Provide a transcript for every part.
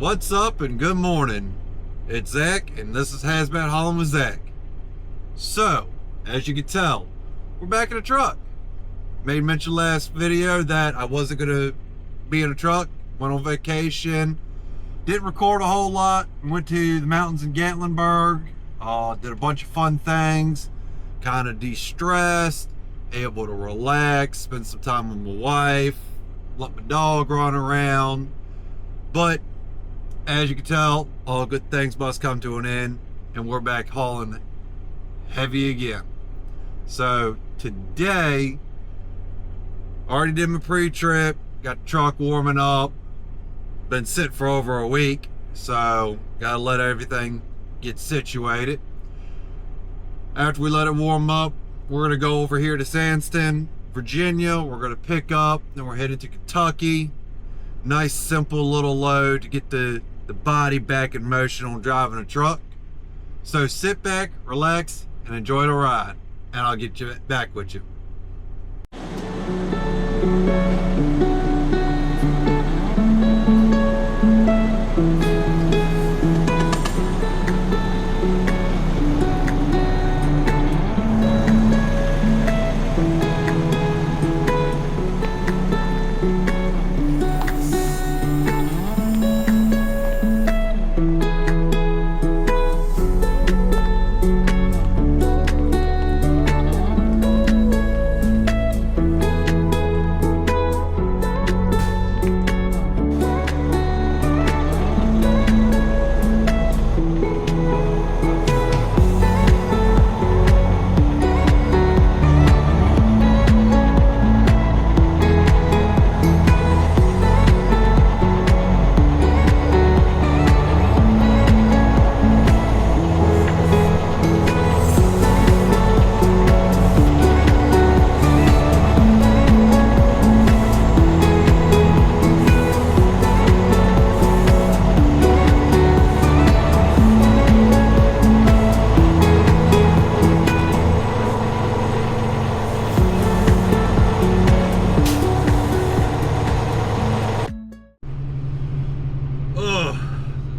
What's up and good morning? It's Zach and this is Hazmat Hauling with Zach. So, as you can tell, we're back in a truck. Made mention last video that I wasn't gonna be in a truck, went on vacation, didn't record a whole lot, went to the mountains in Gatlinburg, did a bunch of fun things, kind of de-stressed, able to relax, spend some time with my wife, let my dog run around. But as you can tell, all good things must come to an end, and we're back hauling heavy again. So today, already did my pre-trip, got the truck warming up, been sitting for over a week, so gotta let everything get situated. After we let it warm up, we're gonna go over here to Sandston, Virginia. We're gonna pick up, then we're headed to Kentucky. Nice simple little load to get the body back in motion on driving a truck. So sit back, relax, and enjoy the ride, and I'll get you back with you.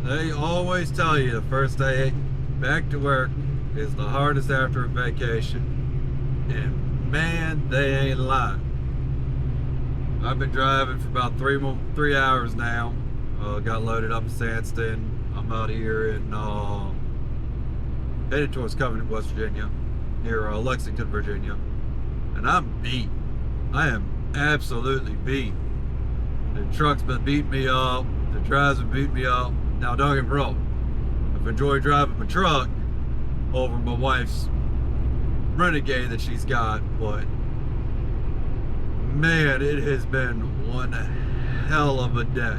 They always tell you the first day back to work is the hardest after a vacation, and man, they ain't lying. I've been driving for about 3 hours now. Got loaded up in Sandston. I'm out here in headed towards Covenant, West Virginia, near Lexington, Virginia, and I'm beat. I am absolutely beat. The truck's been beating me up. The drive's been beating me up. Now, don't get me wrong, I've enjoyed driving my truck over my wife's Renegade that she's got, but man, it has been one hell of a day.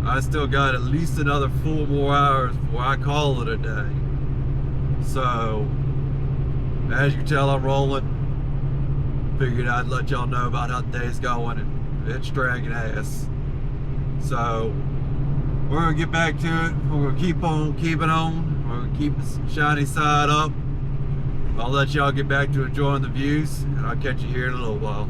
I still got at least another 4 more hours before I call it a day. So, as you can tell, I'm rolling. Figured I'd let y'all know about how the day's going, and it's dragging ass. So, we're gonna get back to it. We're gonna keep on keeping on. We're gonna keep the shiny side up. I'll let y'all get back to enjoying the views, and I'll catch you here in a little while.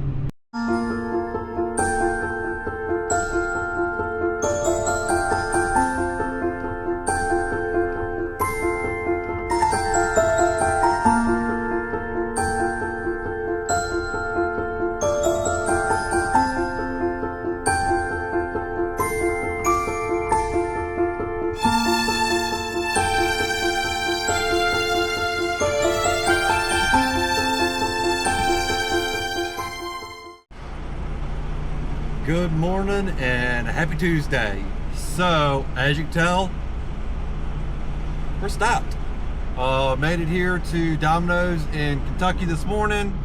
Good morning and happy Tuesday. So, as you can tell, we're stopped. Made it here to Domino's in Kentucky this morning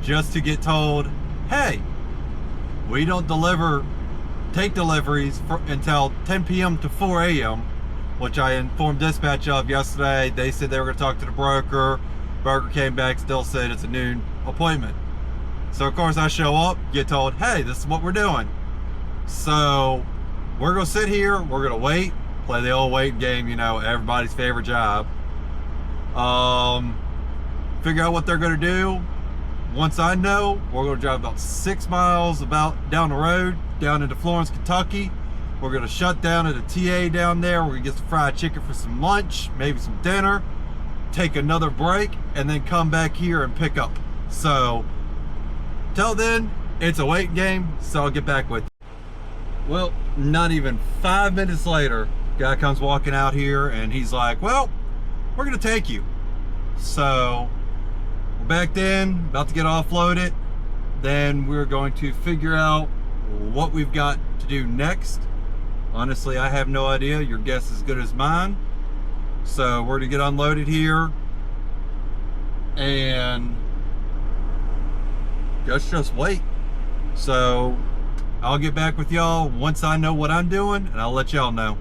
just to get told, hey, we don't take deliveries until 10 p.m. to 4 a.m., which I informed dispatch of yesterday. They said they were going to talk to the broker. Broker came back, still said it's a noon appointment. So of course I show up, get told, hey, this is what we're doing. So we're gonna sit here, we're gonna wait, play the old waiting game, you know, everybody's favorite job. Figure out what they're gonna do. Once I know, we're gonna drive about 6 miles about down the road, down into Florence, Kentucky. We're gonna shut down at a TA down there. We're gonna get some fried chicken for some lunch, maybe some dinner, take another break, and then come back here and pick up. So, till then, it's a waiting game, so I'll get back with you. Well, not even 5 minutes later, guy comes walking out here and he's like, well, we're gonna take you. So, we're back in, about to get offloaded. Then we're going to figure out what we've got to do next. Honestly, I have no idea. Your guess is as good as mine. So we're gonna get unloaded here and just wait. So I'll get back with y'all once I know what I'm doing, and I'll let y'all know.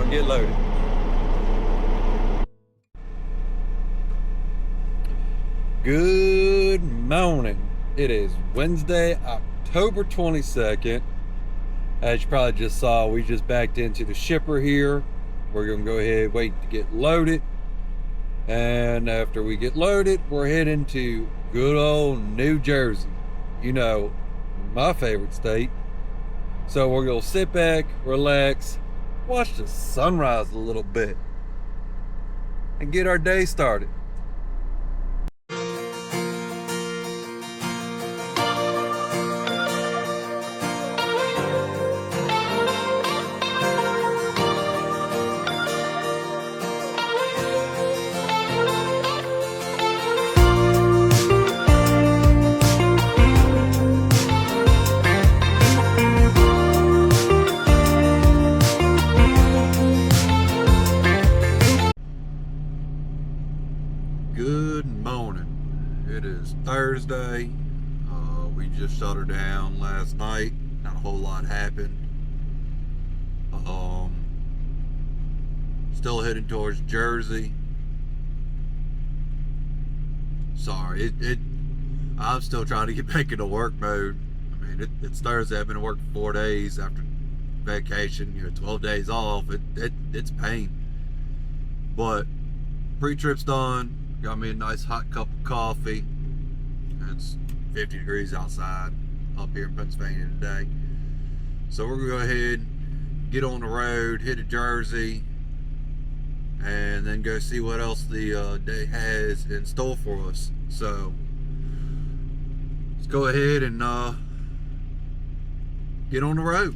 Get loaded. Good morning. It is Wednesday, October 22nd. As you probably just saw, we just backed into the shipper here. We're gonna go ahead, wait to get loaded. And after we get loaded, we're heading to good old New Jersey. You know, my favorite state. So we're gonna sit back, relax, watch the sunrise a little bit, and get our day started. Thursday. We just shut her down last night. Not a whole lot happened. Still heading towards Jersey. Sorry, I'm still trying to get back into work mode. I mean, it's Thursday. I've been to work for 4 days after vacation. 12 days off. It's pain. But pre-trip's done. Got me a nice hot cup of coffee. It's 50 degrees outside up here in Pennsylvania today. So we're gonna go ahead, get on the road, hit to Jersey, and then go see what else the day has in store for us. So let's go ahead and get on the road.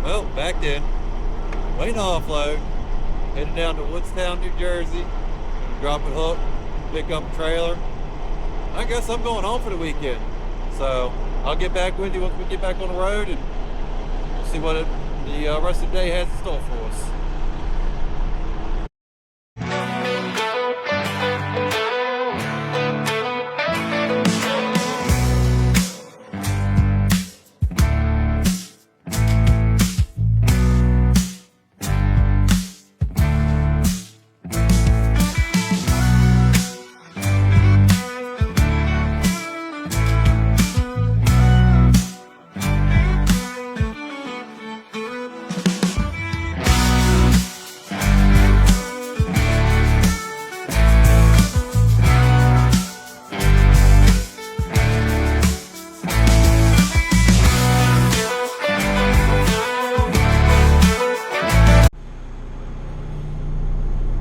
Well, backed in, waiting to offload, headed down to Woodstown, New Jersey, drop a hook, pick up a trailer. I guess I'm going home for the weekend. So I'll get back with you once we get back on the road and see what the rest of the day has in store for us.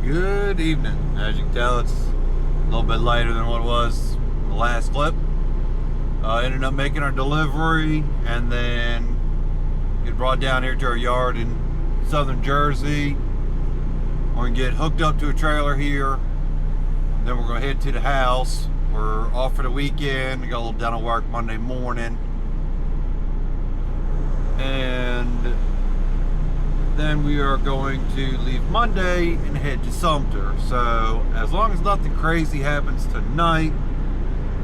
Good evening. As you can tell, it's a little bit later than what it was in the last clip. Ended up making our delivery and then get brought down here to our yard in southern Jersey. We're gonna get hooked up to a trailer here. Then we're gonna head to the house. We're off for the weekend. We got a little dental work Monday morning. And then we are going to leave Monday and head to Sumter. So as long as nothing crazy happens tonight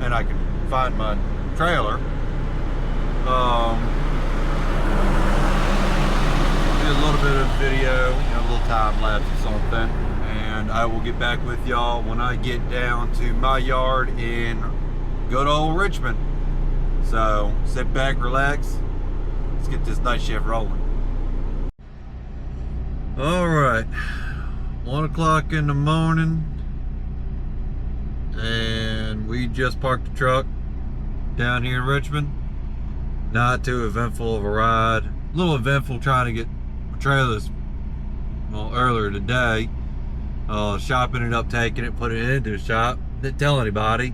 and I can find my trailer, do a little bit of video, a little time lapse or something, and I will get back with y'all when I get down to my yard in good old Richmond. So sit back, relax, let's get this night shift rolling. All right, 1 o'clock in the morning, and we just parked the truck down here in Richmond. Not too eventful of a ride. A little eventful trying to get trailers earlier today. Shop ended up taking it, putting it into the shop. Didn't tell anybody.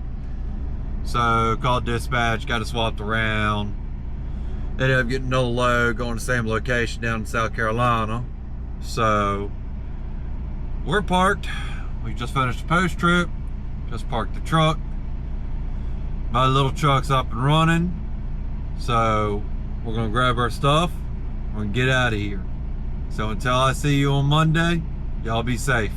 So called dispatch, got it swapped around. Ended up getting another load, going to the same location down in South Carolina. So we're parked. We just finished the post trip. Just parked the truck. My little truck's up and running. So we're gonna grab our stuff. We're gonna get out of here. So until I see you on Monday, y'all be safe.